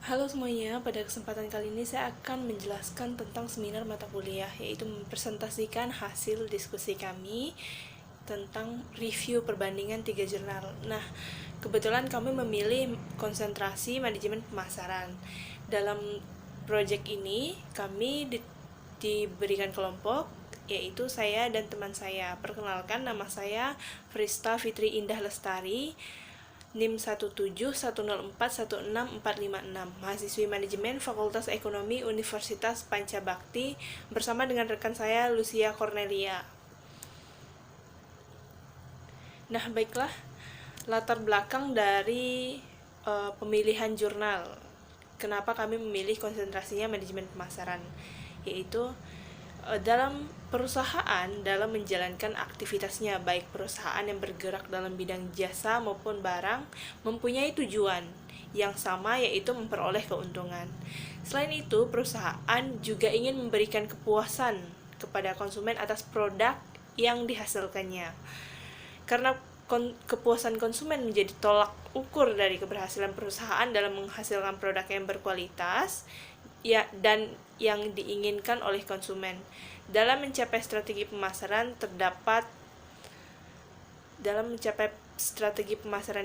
Halo semuanya, pada kesempatan kali ini saya akan menjelaskan tentang seminar mata kuliah, yaitu mempresentasikan hasil diskusi kami tentang review perbandingan 3 jurnal. Nah, kebetulan kami memilih konsentrasi manajemen pemasaran. Dalam proyek ini, kami diberikan kelompok, yaitu saya dan teman saya. Perkenalkan, nama saya Frista Fitri Indah Lestari, NIM 171041646, mahasiswi manajemen Fakultas Ekonomi Universitas Pancabakti, bersama dengan rekan saya Lucia Cornelia. Nah, baiklah, latar belakang dari pemilihan jurnal. Kenapa kami memilih konsentrasinya manajemen pemasaran? Yaitu dalam perusahaan, dalam menjalankan aktivitasnya, baik perusahaan yang bergerak dalam bidang jasa maupun barang, mempunyai tujuan yang sama, yaitu memperoleh keuntungan. Selain itu, perusahaan juga ingin memberikan kepuasan kepada konsumen atas produk yang dihasilkannya. Karena kepuasan konsumen menjadi tolak ukur dari keberhasilan perusahaan dalam menghasilkan produk yang berkualitas dan yang diinginkan oleh konsumen. Dalam mencapai strategi pemasaran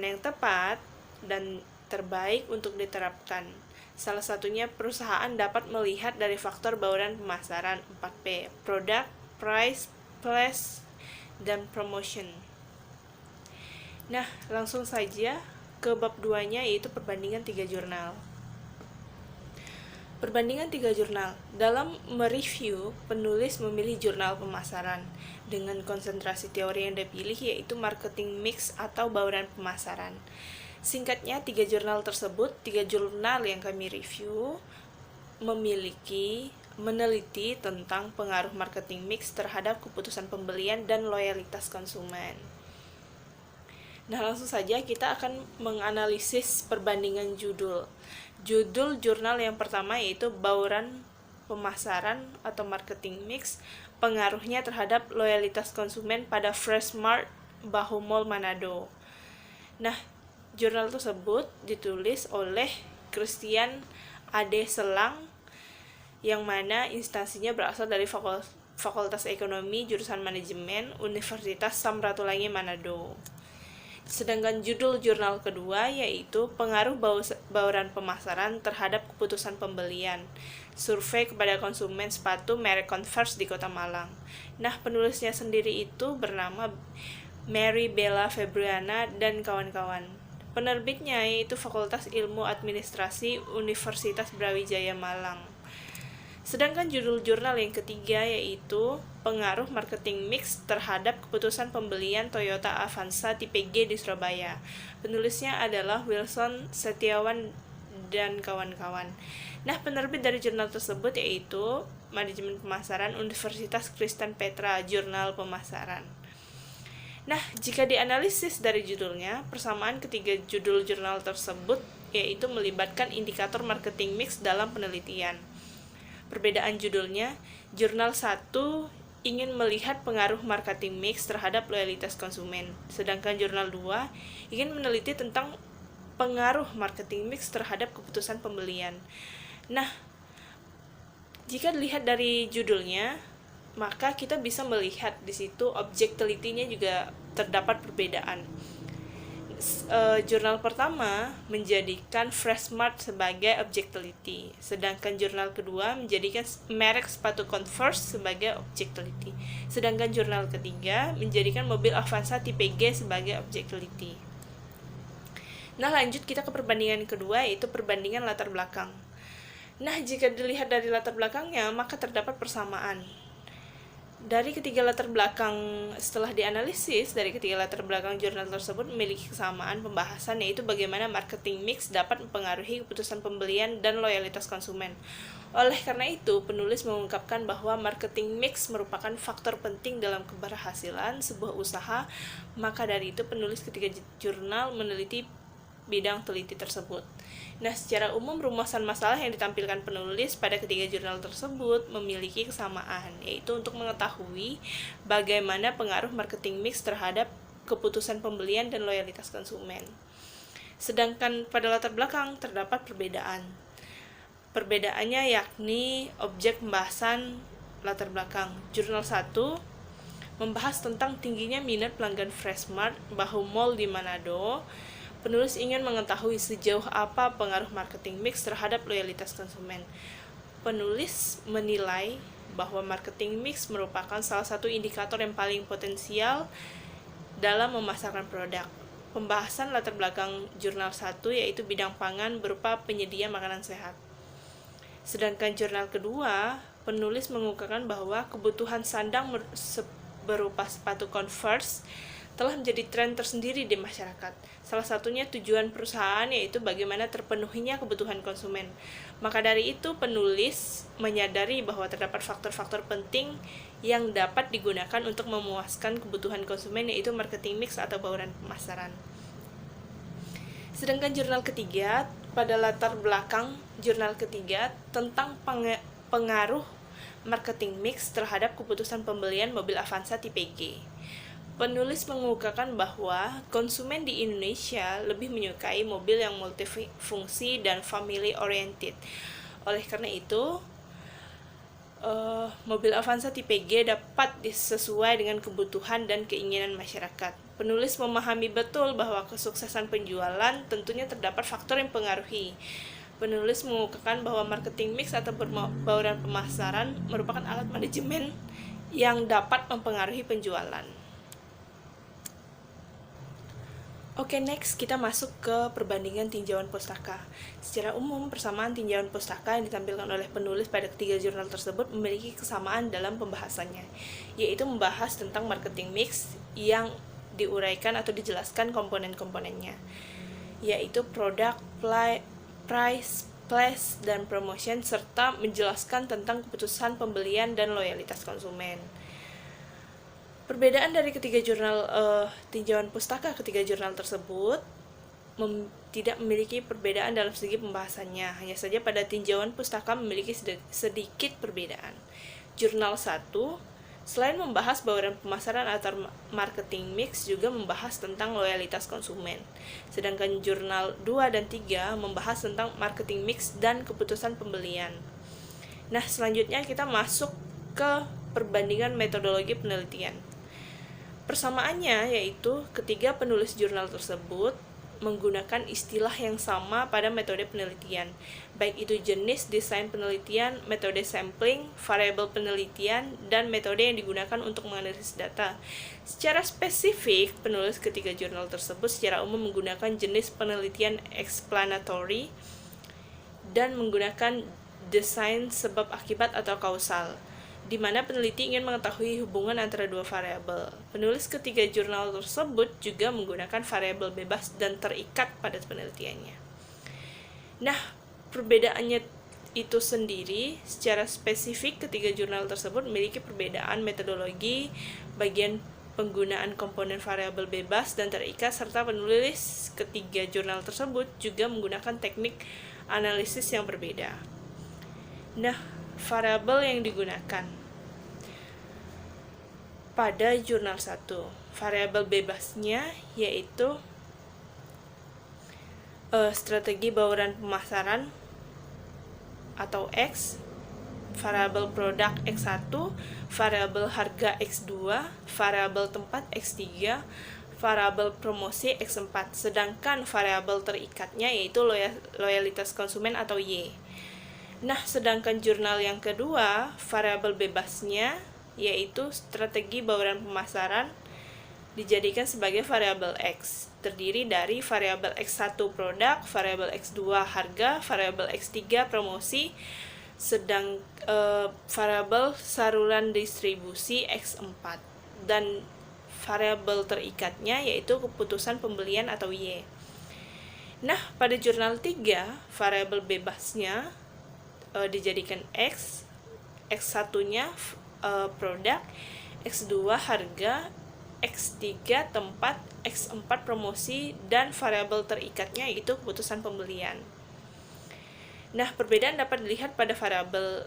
yang tepat dan terbaik untuk diterapkan. Salah satunya perusahaan dapat melihat dari faktor bauran pemasaran 4P, product, price, place, dan promotion. Nah, langsung saja ke bab 2-nya, yaitu perbandingan 3 jurnal. Perbandingan 3 jurnal. Dalam mereview, penulis memilih jurnal pemasaran dengan konsentrasi teori yang dipilih, yaitu marketing mix atau bauran pemasaran. Singkatnya, 3 jurnal tersebut, 3 jurnal yang kami review, meneliti tentang pengaruh marketing mix terhadap keputusan pembelian dan loyalitas konsumen. Nah, langsung saja kita akan menganalisis perbandingan judul. Judul jurnal yang pertama yaitu bauran pemasaran atau marketing mix, pengaruhnya terhadap loyalitas konsumen pada Freshmart Bahu Mall Manado. Nah, jurnal tersebut ditulis oleh Christian Ade Selang, yang mana instansinya berasal dari Fakultas Ekonomi jurusan Manajemen Universitas Samratulangi Manado. Sedangkan judul jurnal kedua yaitu pengaruh bauran pemasaran terhadap keputusan pembelian, survei kepada konsumen sepatu merek Converse di Kota Malang. Nah, penulisnya sendiri itu bernama Mary Bella Febriana dan kawan-kawan. Penerbitnya yaitu Fakultas Ilmu Administrasi Universitas Brawijaya Malang. Sedangkan judul jurnal yang ketiga yaitu pengaruh marketing mix terhadap keputusan pembelian Toyota Avanza tipe G di Surabaya. Penulisnya adalah Wilson Setiawan dan kawan-kawan. Nah, penerbit dari jurnal tersebut yaitu Manajemen Pemasaran Universitas Kristen Petra, Jurnal Pemasaran. Nah, jika dianalisis dari judulnya, persamaan ketiga judul jurnal tersebut yaitu melibatkan indikator marketing mix dalam penelitian. Perbedaan judulnya, jurnal 1 ingin melihat pengaruh marketing mix terhadap loyalitas konsumen, sedangkan jurnal 2 ingin meneliti tentang pengaruh marketing mix terhadap keputusan pembelian. Nah, jika dilihat dari judulnya, maka kita bisa melihat di situ objectivity-nya juga terdapat perbedaan. Jurnal pertama menjadikan Freshmart sebagai objectivity, sedangkan jurnal kedua menjadikan merek sepatu Converse sebagai objectivity, sedangkan jurnal ketiga menjadikan mobil Avanza tipe G sebagai objectivity. Nah, lanjut kita ke perbandingan kedua, yaitu perbandingan latar belakang. Nah, jika dilihat dari latar belakangnya, maka terdapat persamaan. Dari ketiga latar belakang, setelah dianalisis, dari ketiga latar belakang jurnal tersebut memiliki kesamaan pembahasan, yaitu bagaimana marketing mix dapat mempengaruhi keputusan pembelian dan loyalitas konsumen. Oleh karena itu, penulis mengungkapkan bahwa marketing mix merupakan faktor penting dalam keberhasilan sebuah usaha. Maka dari itu, penulis ketiga jurnal meneliti bidang teliti tersebut. Nah, secara umum rumusan masalah yang ditampilkan penulis pada ketiga jurnal tersebut memiliki kesamaan, yaitu untuk mengetahui bagaimana pengaruh marketing mix terhadap keputusan pembelian dan loyalitas konsumen. Sedangkan pada latar belakang terdapat perbedaan. Perbedaannya yakni objek pembahasan latar belakang. Jurnal 1 membahas tentang tingginya minat pelanggan Freshmart Bahu Mall di Manado. Penulis ingin mengetahui sejauh apa pengaruh marketing mix terhadap loyalitas konsumen. Penulis menilai bahwa marketing mix merupakan salah satu indikator yang paling potensial dalam memasarkan produk. Pembahasan latar belakang jurnal 1 yaitu bidang pangan berupa penyedia makanan sehat. Sedangkan jurnal kedua, penulis mengungkapkan bahwa kebutuhan sandang berupa sepatu Converse telah menjadi tren tersendiri di masyarakat. Salah satunya tujuan perusahaan yaitu bagaimana terpenuhinya kebutuhan konsumen. Maka dari itu penulis menyadari bahwa terdapat faktor-faktor penting yang dapat digunakan untuk memuaskan kebutuhan konsumen yaitu marketing mix atau bauran pemasaran. Sedangkan jurnal ketiga, pada latar belakang jurnal ketiga tentang pengaruh marketing mix terhadap keputusan pembelian mobil Avanza tipe G. Penulis mengungkapkan bahwa konsumen di Indonesia lebih menyukai mobil yang multifungsi dan family oriented. Oleh karena itu, mobil Avanza tipe G dapat disesuai dengan kebutuhan dan keinginan masyarakat. Penulis memahami betul bahwa kesuksesan penjualan tentunya terdapat faktor yang mempengaruhi. Penulis mengungkapkan bahwa marketing mix atau bauran pemasaran merupakan alat manajemen yang dapat mempengaruhi penjualan. Oke, next kita masuk ke perbandingan tinjauan pustaka. Secara umum, persamaan tinjauan pustaka yang ditampilkan oleh penulis pada ketiga jurnal tersebut memiliki kesamaan dalam pembahasannya, yaitu membahas tentang marketing mix yang diuraikan atau dijelaskan komponen-komponennya, yaitu produk, price, place, dan promotion, serta menjelaskan tentang keputusan pembelian dan loyalitas konsumen. Perbedaan dari ketiga jurnal tinjauan pustaka ketiga jurnal tersebut tidak memiliki perbedaan dalam segi pembahasannya. Hanya saja pada tinjauan pustaka memiliki sedikit perbedaan. Jurnal 1 selain membahas bauran pemasaran atau marketing mix juga membahas tentang loyalitas konsumen. Sedangkan jurnal 2 dan 3 membahas tentang marketing mix dan keputusan pembelian. Nah, selanjutnya kita masuk ke perbandingan metodologi penelitian. Persamaannya yaitu ketiga penulis jurnal tersebut menggunakan istilah yang sama pada metode penelitian, baik itu jenis desain penelitian, metode sampling, variabel penelitian, dan metode yang digunakan untuk menganalisis data. Secara spesifik, penulis ketiga jurnal tersebut secara umum menggunakan jenis penelitian explanatory dan menggunakan desain sebab akibat atau kausal, di mana peneliti ingin mengetahui hubungan antara dua variabel. Penulis ketiga jurnal tersebut juga menggunakan variabel bebas dan terikat pada penelitiannya. Nah, perbedaannya itu sendiri secara spesifik ketiga jurnal tersebut memiliki perbedaan metodologi, bagian penggunaan komponen variabel bebas dan terikat, serta penulis ketiga jurnal tersebut juga menggunakan teknik analisis yang berbeda. Nah, variabel yang digunakan pada jurnal 1, variabel bebasnya yaitu strategi bauran pemasaran atau X, variabel produk X1, variabel harga X2, variabel tempat X3, variabel promosi X4, sedangkan variabel terikatnya yaitu loyalitas konsumen atau Y. Nah, sedangkan jurnal yang kedua, variabel bebasnya yaitu strategi bauran pemasaran dijadikan sebagai variabel X, terdiri dari variabel X1 produk, variabel X2 harga, variabel X3 promosi, sedang variabel saluran distribusi X4, dan variabel terikatnya yaitu keputusan pembelian atau Y. Nah, pada jurnal 3, variabel bebasnya dijadikan X, X1-nya produk, X2 harga, X3 tempat, X4 promosi, dan variabel terikatnya yaitu keputusan pembelian. Nah, perbedaan dapat dilihat pada variabel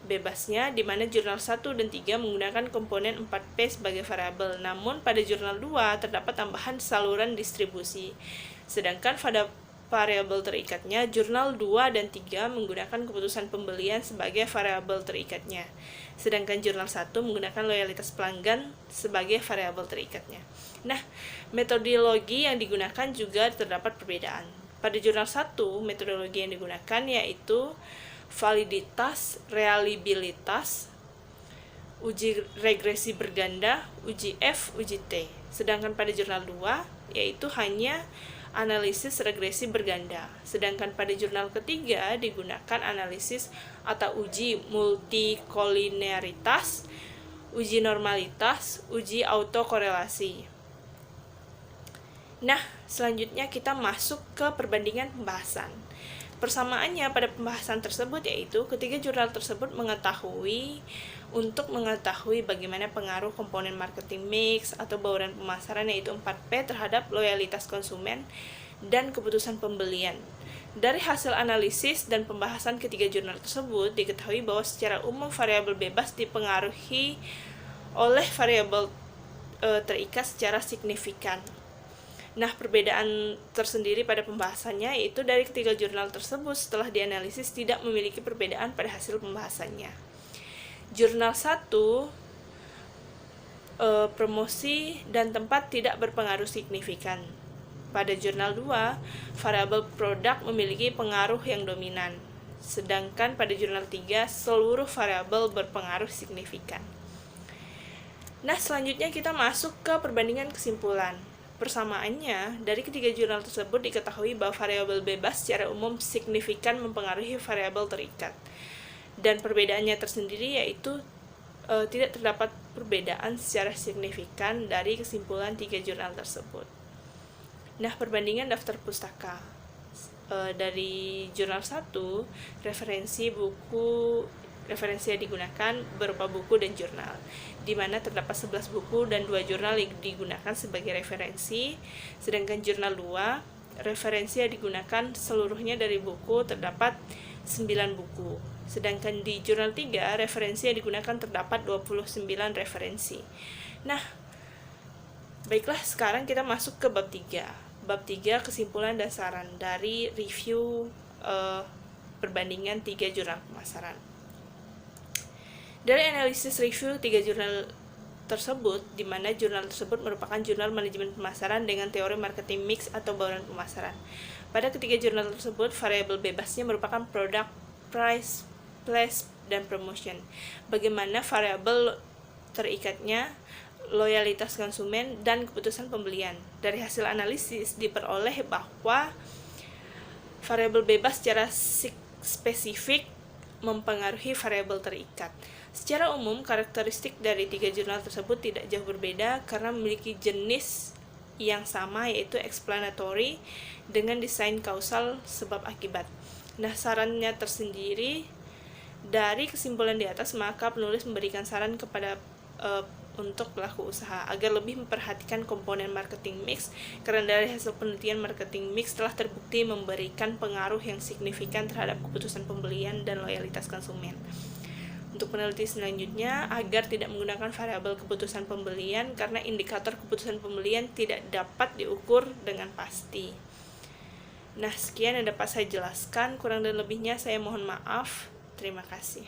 bebasnya, di mana jurnal 1 dan 3 menggunakan komponen 4P sebagai variabel, namun pada jurnal 2 terdapat tambahan saluran distribusi. Sedangkan variabel terikatnya, jurnal 2 dan 3 menggunakan keputusan pembelian sebagai variabel terikatnya. Sedangkan jurnal 1 menggunakan loyalitas pelanggan sebagai variabel terikatnya. Nah, metodologi yang digunakan juga terdapat perbedaan. Pada jurnal 1, metodologi yang digunakan yaitu validitas, reliabilitas, uji regresi berganda, uji F, uji T. Sedangkan pada jurnal 2 yaitu hanya analisis regresi berganda. Sedangkan pada jurnal ketiga digunakan analisis atau uji multikolinearitas, uji normalitas, uji autokorelasi. Nah, selanjutnya kita masuk ke perbandingan pembahasan. Persamaannya pada pembahasan tersebut yaitu ketiga jurnal tersebut mengetahui bagaimana pengaruh komponen marketing mix atau bauran pemasaran yaitu 4P terhadap loyalitas konsumen dan keputusan pembelian. Dari hasil analisis dan pembahasan ketiga jurnal tersebut diketahui bahwa secara umum variabel bebas dipengaruhi oleh variabel terikat secara signifikan. Nah, perbedaan tersendiri pada pembahasannya yaitu dari ketiga jurnal tersebut setelah dianalisis tidak memiliki perbedaan pada hasil pembahasannya. Jurnal 1, promosi dan tempat tidak berpengaruh signifikan. Pada jurnal 2, variabel produk memiliki pengaruh yang dominan. Sedangkan pada jurnal 3, seluruh variabel berpengaruh signifikan. Nah, selanjutnya kita masuk ke perbandingan kesimpulan. Persamaannya, dari ketiga jurnal tersebut diketahui bahwa variabel bebas secara umum signifikan mempengaruhi variabel terikat. Dan perbedaannya tersendiri yaitu tidak terdapat perbedaan secara signifikan dari kesimpulan tiga jurnal tersebut. Nah, perbandingan daftar pustaka. Dari jurnal 1, referensi yang digunakan berupa buku dan jurnal, di mana terdapat 11 buku dan 2 jurnal yang digunakan sebagai referensi. Sedangkan jurnal 2, referensi yang digunakan seluruhnya dari buku terdapat 9 buku. Sedangkan di jurnal 3, referensi yang digunakan terdapat 29 referensi. Nah, baiklah, sekarang kita masuk ke bab 3. Bab 3, kesimpulan dan saran dari review perbandingan 3 jurnal pemasaran. Dari analisis review 3 jurnal tersebut, di mana jurnal tersebut merupakan jurnal manajemen pemasaran dengan teori marketing mix atau bauran pemasaran. Pada ketiga jurnal tersebut, variabel bebasnya merupakan product, price, place, dan promotion. Bagaimana variabel terikatnya loyalitas konsumen dan keputusan pembelian. Dari hasil analisis diperoleh bahwa variabel bebas secara spesifik mempengaruhi variabel terikat. Secara umum, karakteristik dari 3 jurnal tersebut tidak jauh berbeda karena memiliki jenis yang sama, yaitu explanatory dengan desain kausal sebab akibat. Nah, sarannya tersendiri dari kesimpulan di atas, maka penulis memberikan saran kepada untuk pelaku usaha agar lebih memperhatikan komponen marketing mix, karena dari hasil penelitian marketing mix telah terbukti memberikan pengaruh yang signifikan terhadap keputusan pembelian dan loyalitas konsumen. Untuk peneliti selanjutnya, agar tidak menggunakan variabel keputusan pembelian karena indikator keputusan pembelian tidak dapat diukur dengan pasti. Nah, sekian yang dapat saya jelaskan, kurang dan lebihnya saya mohon maaf. Terima kasih.